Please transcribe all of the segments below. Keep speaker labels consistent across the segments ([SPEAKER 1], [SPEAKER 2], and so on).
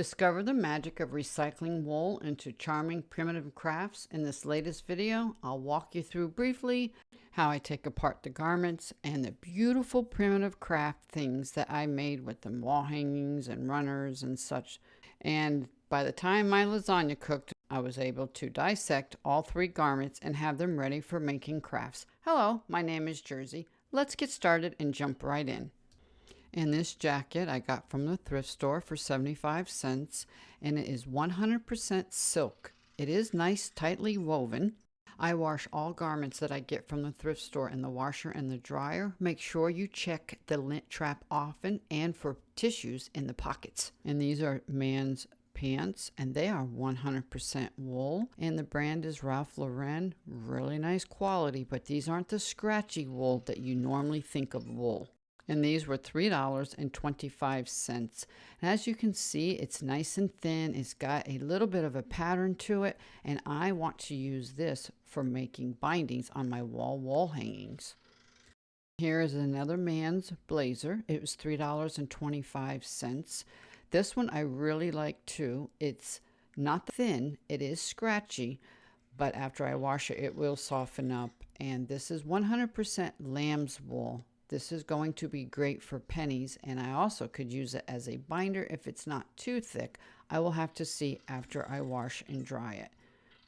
[SPEAKER 1] Discover the magic of recycling wool into charming primitive crafts. In this latest video, I'll walk you through briefly how I take apart the garments and the beautiful primitive craft things that I made with them, wall hangings and runners and such. And by the time my lasagna cooked, I was able to dissect all 3 garments and have them ready for making crafts. Hello, my name is Jersey. Let's get started and jump right in. And this jacket I got from the thrift store for 75 cents, and it is 100% silk. It is nice, tightly woven. I wash all garments that I get from the thrift store in the washer and the dryer. Make sure you check the lint trap often and for tissues in the pockets. And these are man's pants, and they are 100% wool, and the brand is Ralph Lauren. Really nice quality, but these aren't the scratchy wool that you normally think of wool. And these were $3.25. As you can see, it's nice and thin. It's got a little bit of a pattern to it, and I want to use this for making bindings on my wall hangings. Here is another man's blazer. It was $3.25. This one I really like too. It's not thin, it is scratchy, but after I wash it, it will soften up. And this is 100% lamb's wool. This is going to be great for pennies, and I also could use it as a binder if it's not too thick. I will have to see after I wash and dry it.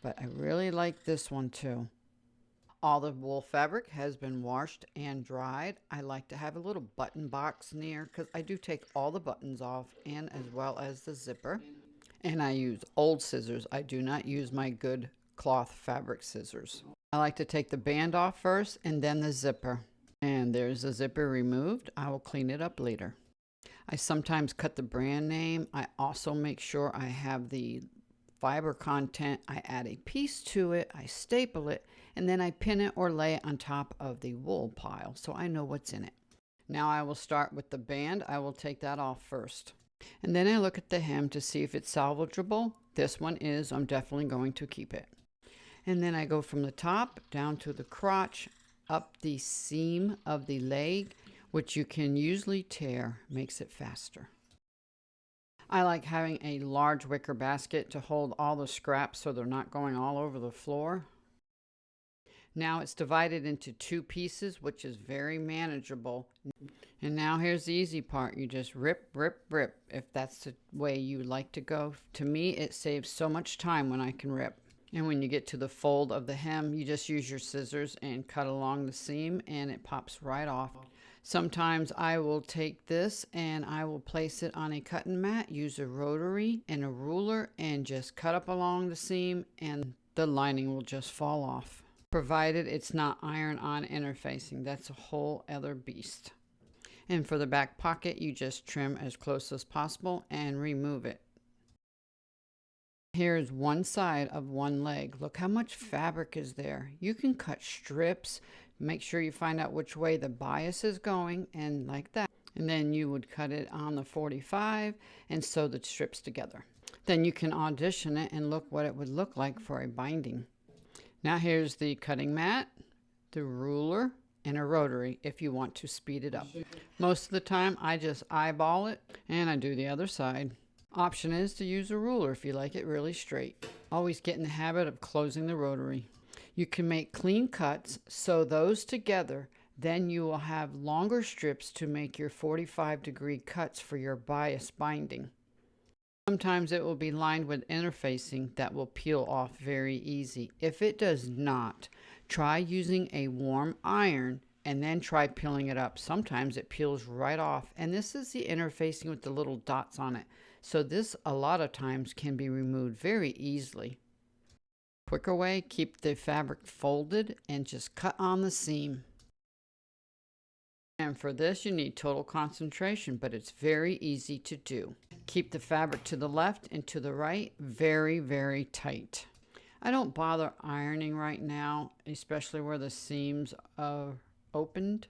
[SPEAKER 1] But I really like this one too. All the wool fabric has been washed and dried. I like to have a little button box near because I do take all the buttons off, and as well as the zipper. And I use old scissors. I do not use my good cloth fabric scissors. I like to take the band off first and then the zipper. And there's the zipper removed. I will clean it up later. I sometimes cut the brand name. I also make sure I have the fiber content. I add a piece to it, I staple it, and then I pin it or lay it on top of the wool pile so I know what's in it. Now I will start with the band. I will take that off first. And then I look at the hem to see if it's salvageable. This one is. I'm definitely going to keep it. And then I go from the top down to the crotch, up the seam of the leg, which you can usually tear, makes it faster. I like having a large wicker basket to hold all the scraps so they're not going all over the floor. Now it's divided into 2 pieces, which is very manageable. And now here's the easy part. You just rip, rip, rip, if that's the way you like to go. To me, it saves so much time when I can rip. And when you get to the fold of the hem, you just use your scissors and cut along the seam, and it pops right off. Sometimes I will take this and I will place it on a cutting mat, use a rotary and a ruler, and just cut up along the seam, and the lining will just fall off. Provided it's not iron-on interfacing. That's a whole other beast. And for the back pocket, you just trim as close as possible and remove it. Here's one side of one leg. Look how much fabric is there. You can cut strips. Make sure you find out which way the bias is going, and like that. And then you would cut it on the 45 and sew the strips together. Then you can audition it and look what it would look like for a binding. Now here's the cutting mat, the ruler, and a rotary if you want to speed it up. Most of the time I just eyeball it and I do the other side. Option is to use a ruler if you like it really straight. Always get in the habit of closing the rotary. You can make clean cuts, sew those together, then you will have longer strips to make your 45-degree cuts for your bias binding. Sometimes it will be lined with interfacing that will peel off very easy. If it does not, try using a warm iron and then try peeling it up. Sometimes it peels right off, and this is the interfacing with the little dots on it. So this a lot of times can be removed very easily. Quicker way, keep the fabric folded and just cut on the seam. And for this you need total concentration, but it's very easy to do. Keep the fabric to the left and to the right very, very tight. I don't bother ironing right now, especially where the seams are opened.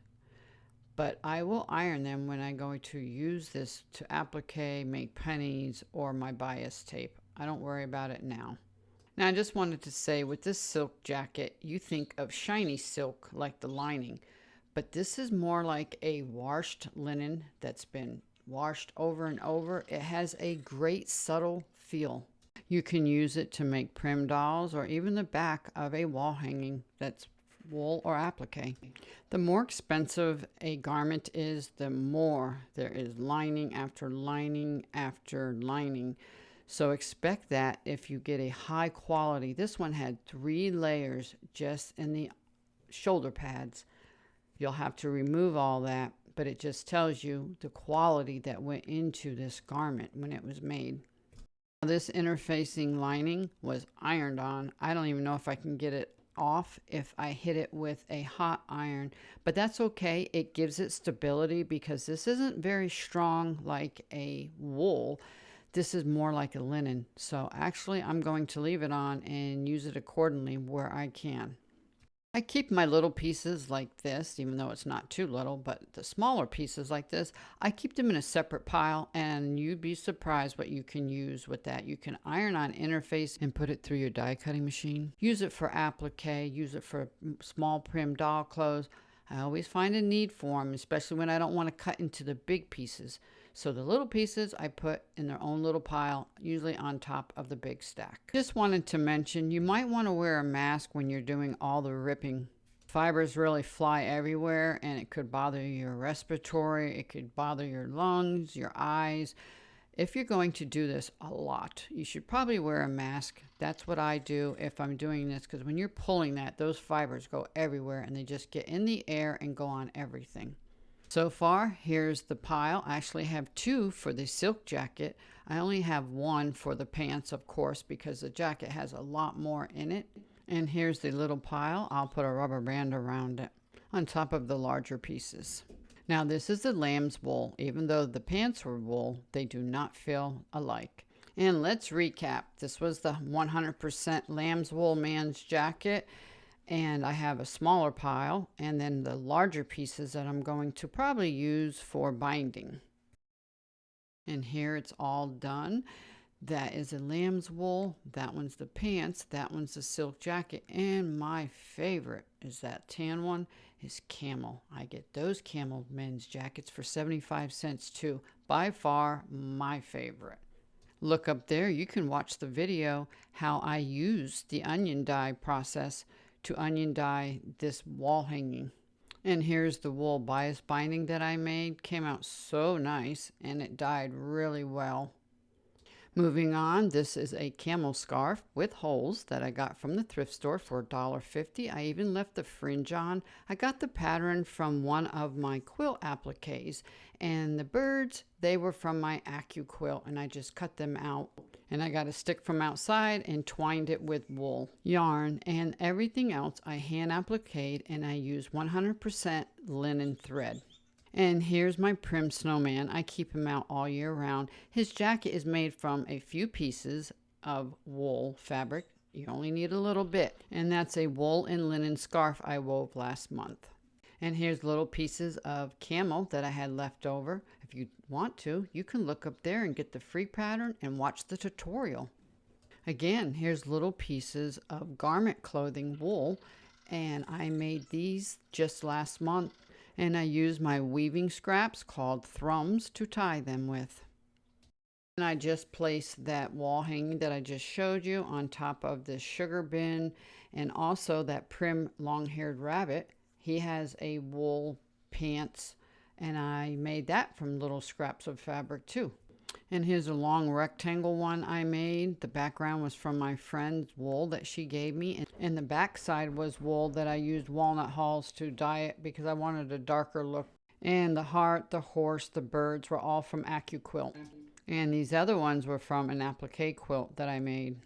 [SPEAKER 1] But I will iron them when I'm going to use this to applique, make pennies, or my bias tape. I don't worry about it now. Now I just wanted to say, with this silk jacket, you think of shiny silk like the lining, but this is more like a washed linen that's been washed over and over. It has a great subtle feel. You can use it to make Prim dolls or even the back of a wall hanging that's wool or applique. The more expensive a garment is, the more there is lining after lining after lining. So expect that if you get a high quality. This one had 3 layers just in the shoulder pads. You'll have to remove all that, but it just tells you the quality that went into this garment when it was made. This interfacing lining was ironed on. I don't even know if I can get it off if I hit it with a hot iron, but that's okay. It gives it stability because this isn't very strong like a wool. This is more like a linen. So actually I'm going to leave it on and use it accordingly where I can. I keep my little pieces like this, even though it's not too little, but the smaller pieces like this, I keep them in a separate pile, and you'd be surprised what you can use with that. You can iron on interface and put it through your die cutting machine. Use it for applique, use it for small Prim doll clothes. I always find a need for them, especially when I don't want to cut into the big pieces. So the little pieces I put in their own little pile, usually on top of the big stack. Just wanted to mention, you might want to wear a mask when you're doing all the ripping. Fibers really fly everywhere and it could bother your respiratory, it could bother your lungs, your eyes. If you're going to do this a lot, you should probably wear a mask. That's what I do if I'm doing this, because when you're pulling that, those fibers go everywhere and they just get in the air and go on everything. So far, here's the pile. I actually have 2 for the silk jacket. I only have 1 for the pants, of course, because the jacket has a lot more in it. And here's the little pile. I'll put a rubber band around it on top of the larger pieces. Now this is the lamb's wool. Even though the pants were wool, they do not feel alike. And let's recap. This was the 100% lamb's wool man's jacket. And I have a smaller pile and then the larger pieces that I'm going to probably use for binding. And here it's all done. That is a lamb's wool. That one's the pants. That one's the silk jacket. And my favorite is that tan one is camel. I get those camel men's jackets for 75 cents too. By far my favorite. Look up there. You can watch the video how I use the onion dye process to onion dye this wall hanging. And here's the wool bias binding that I made. Came out so nice and it dyed really well. Moving on, this is a camel scarf with holes that I got from the thrift store for $1.50. I even left the fringe on. I got the pattern from one of my quilt appliques, and the birds, they were from my Acu quilt, and I just cut them out. And I got a stick from outside and twined it with wool yarn, and everything else I hand appliqued, and I used 100% linen thread. And here's my Prim snowman. I keep him out all year round. His jacket is made from a few pieces of wool fabric. You only need a little bit. And that's a wool and linen scarf I wove last month. And here's little pieces of camel that I had left over. If you want to, you can look up there and get the free pattern and watch the tutorial. Again, here's little pieces of garment clothing wool. And I made these just last month. And I use my weaving scraps called thrums to tie them with. And I just placed that wall hanging that I just showed you on top of this sugar bin, and also that Prim long-haired rabbit. He has a wool pants, and I made that from little scraps of fabric too. And here's a long rectangle one I made. The background was from my friend's wool that she gave me. And the back side was wool that I used walnut hulls to dye it because I wanted a darker look. And the heart, the horse, the birds were all from Acu quilt. And these other ones were from an applique quilt that I made.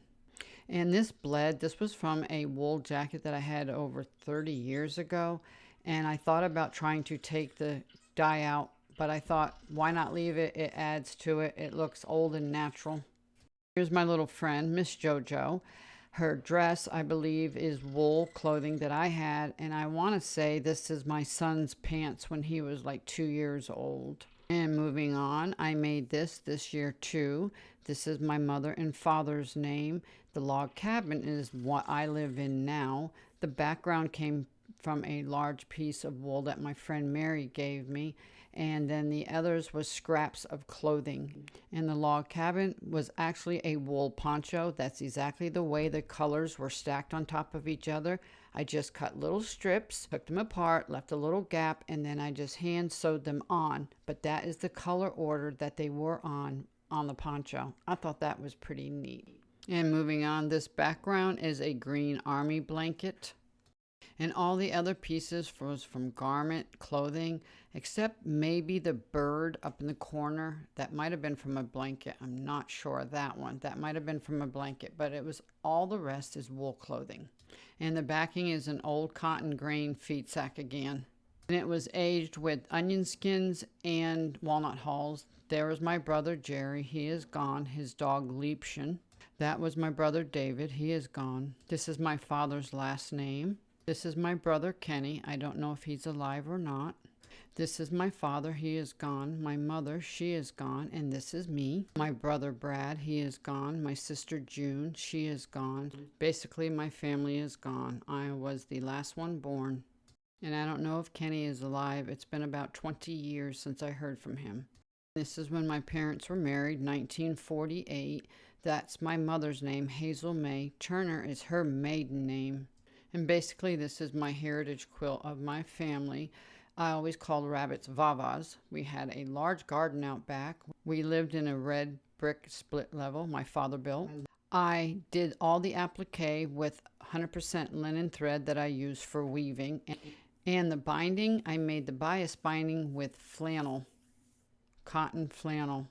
[SPEAKER 1] And this bled, this was from a wool jacket that I had over 30 years ago. And I thought about trying to take the dye out, but I thought, why not leave it? It adds to it. It looks old and natural. Here's my little friend, Miss JoJo. Her dress, I believe, is wool clothing that I had. And I want to say this is my son's pants when he was like 2 years old. And moving on, I made this year too. This is my mother and father's name. The log cabin is what I live in now. The background came from a large piece of wool that my friend Mary gave me. and then the others was scraps of clothing. And the log cabin was actually a wool poncho. That's exactly the way the colors were stacked on top of each other. I just cut little strips, took them apart, left a little gap, and then I just hand sewed them on. But that is the color order that they were on the poncho. I thought that was pretty neat. And moving on, this background is a green army blanket. And all the other pieces was from garment, clothing, except maybe the bird up in the corner. That might have been from a blanket. I'm not sure that one. That might have been from a blanket, but it was all the rest is wool clothing. And the backing is an old cotton grain feed sack again. And it was aged with onion skins and walnut hulls. There was my brother Jerry. He is gone. His dog Liebchen. That was my brother David. He is gone. This is my father's last name. This is my brother Kenny. I don't know if he's alive or not. This is my father. He is gone. My mother, she is gone. And this is me. My brother Brad, he is gone. My sister June, she is gone. Basically, my family is gone. I was the last one born. And I don't know if Kenny is alive. It's been about 20 years since I heard from him. This is when my parents were married, 1948. That's my mother's name, Hazel May. Turner is her maiden name. And basically, this is my heritage quilt of my family. I always called rabbits Vavas. We had a large garden out back. We lived in a red brick split level my father built. I did all the applique with 100% linen thread that I used for weaving. And the binding, I made the bias binding with flannel, cotton flannel.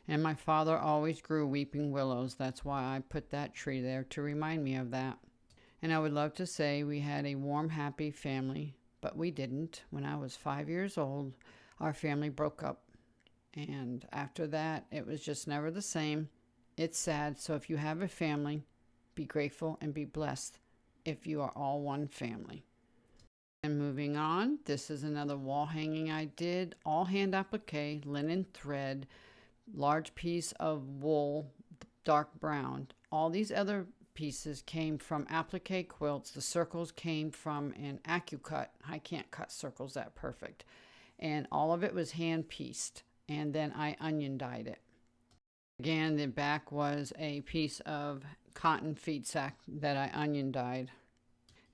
[SPEAKER 1] And my father always grew weeping willows. That's why I put that tree there to remind me of that. And I would love to say we had a warm, happy family, but we didn't. When I was 5 years old, our family broke up. And after that, it was just never the same. It's sad. So if you have a family, be grateful and be blessed if you are all one family. And moving on, this is another wall hanging I did. All hand applique, linen thread, large piece of wool, dark brown. All these other pieces came from applique quilts. The circles came from an AccuCut. I can't cut circles that perfect. And all of it was hand pieced. And then I onion dyed it. Again, the back was a piece of cotton feed sack that I onion dyed.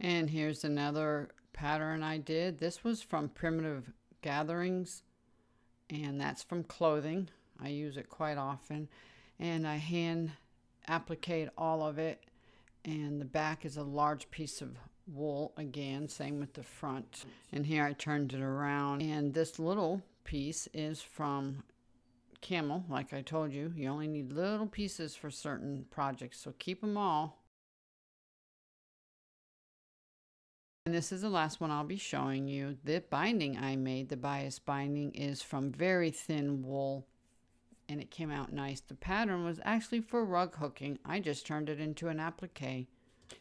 [SPEAKER 1] And here's another pattern I did. This was from Primitive Gatherings. And that's from clothing. I use it quite often. And I hand appliqued all of it. And the back is a large piece of wool again, same with the front. And here I turned it around. And this little piece is from Camel. Like I told you, you only need little pieces for certain projects, so keep them all. And this is the last one I'll be showing you. The binding I made, the bias binding, is from very thin wool. And it came out nice. The pattern was actually for rug hooking. I just turned it into an applique.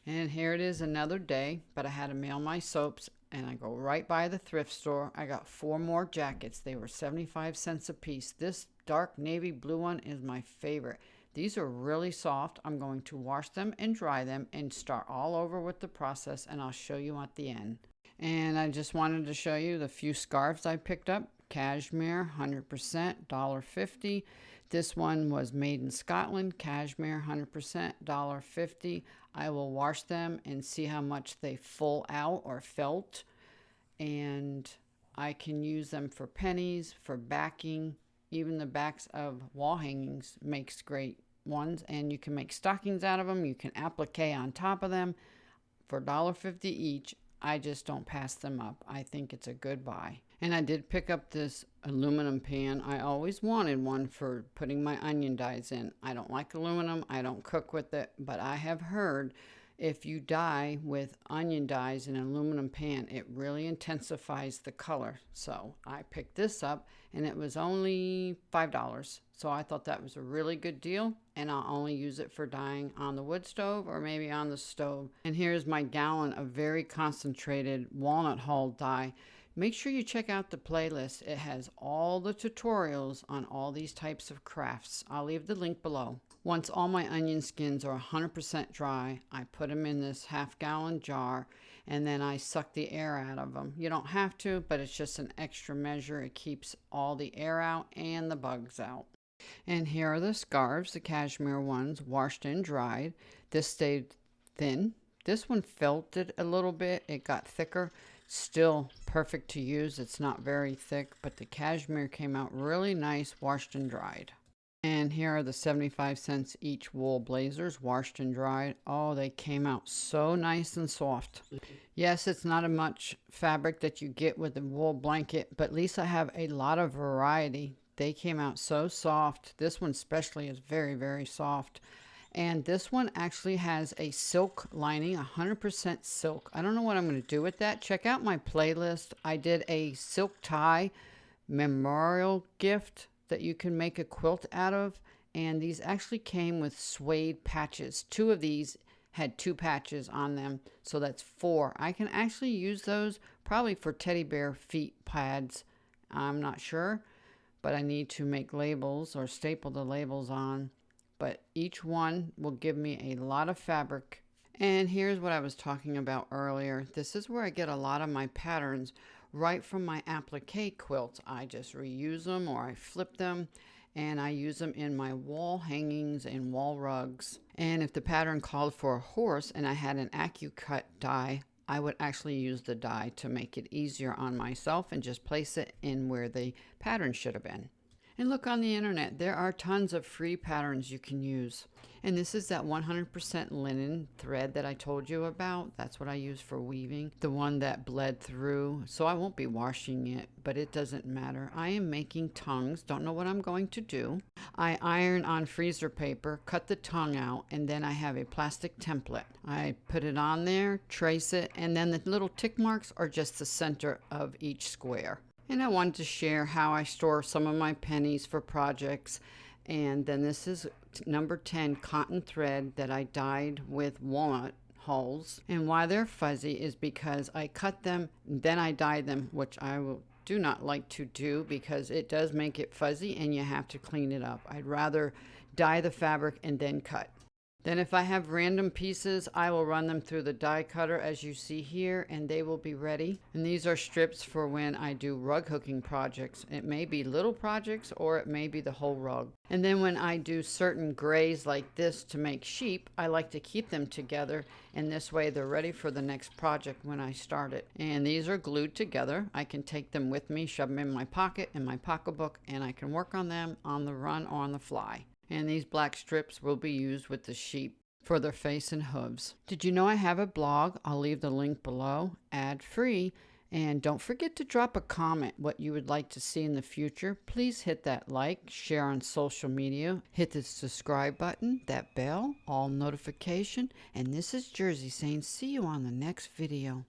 [SPEAKER 1] And here it is another day, but I had to mail my soaps and I go right by the thrift store. I got 4 more jackets. They were 75 cents a piece. This dark navy blue one is my favorite. These are really soft. I'm going to wash them and dry them and start all over with the process, and I'll show you at the end. And I just wanted to show you the few scarves I picked up. Cashmere, 100%, $1.50. This one was made in Scotland. Cashmere, 100%, $1.50. I will wash them and see how much they full out or felt. And I can use them for pennies, for backing. Even the backs of wall hangings makes great ones. And you can make stockings out of them. You can applique on top of them for $1.50 each. I just don't pass them up. I think it's a good buy. And I did pick up this aluminum pan. I always wanted one for putting my onion dyes in. I don't like aluminum. I don't cook with it. But I have heard if you dye with onion dyes in an aluminum pan, it really intensifies the color. So I picked this up and it was only $5. So I thought that was a really good deal. And I'll only use it for dyeing on the wood stove or maybe on the stove. And here's my gallon of very concentrated walnut hull dye. Make sure you check out the playlist. It has all the tutorials on all these types of crafts. I'll leave the link below. Once all my onion skins are 100% dry, I put them in this half-gallon jar, and then I suck the air out of them. You don't have to, but it's just an extra measure. It keeps all the air out and the bugs out. And here are the scarves, the cashmere ones, washed and dried. This stayed thin. This one felted a little bit. It got thicker. Still perfect to use. It's not very thick, but the cashmere came out really nice, washed and dried. And here are the 75 cents each wool blazers, washed and dried. Oh, they came out so nice and soft. Yes, it's not a much fabric that you get with a wool blanket, but at least I have a lot of variety. They came out so soft. This one especially is very, very soft. And this one actually has a silk lining, 100% silk. I don't know what I'm going to do with that. Check out my playlist. I did a silk tie memorial gift that you can make a quilt out of, and these actually came with suede patches. 2 of these had 2 patches on them, so that's 4. I can actually use those probably for teddy bear feet pads. I'm not sure, but I need to make labels or staple the labels on. But each one will give me a lot of fabric. And here's what I was talking about earlier. This is where I get a lot of my patterns right from my applique quilts. I just reuse them or I flip them, and I use them in my wall hangings and wall rugs. And if the pattern called for a horse and I had an AccuCut die, I would actually use the die to make it easier on myself and just place it in where the pattern should have been. And look on the internet, there are tons of free patterns you can use. And this is that 100% linen thread that I told you about. That's what I use for weaving. The one that bled through. So I won't be washing it, but it doesn't matter. I am making tongues. Don't know what I'm going to do. I iron on freezer paper, cut the tongue out, and then I have a plastic template. I put it on there, trace it, and then the little tick marks are just the center of each square. And I wanted to share how I store some of my pennies for projects. And then this is number 10 cotton thread that I dyed with walnut hulls. And why they're fuzzy is because I cut them, then I dye them, which do not like to do because it does make it fuzzy and you have to clean it up. I'd rather dye the fabric and then cut. Then if I have random pieces, I will run them through the die cutter as you see here, and they will be ready. And these are strips for when I do rug hooking projects. It may be little projects or it may be the whole rug. And then when I do certain grays like this to make sheep, I like to keep them together, and this way they're ready for the next project when I start it. And these are glued together. I can take them with me, shove them in my pocket, in my pocketbook, and I can work on them on the run or on the fly. And these black strips will be used with the sheep for their face and hooves. Did you know I have a blog? I'll leave the link below, ad free. And don't forget to drop a comment what you would like to see in the future. Please hit that like, share on social media, hit the subscribe button, that bell, all notification. And this is Jersey saying see you on the next video.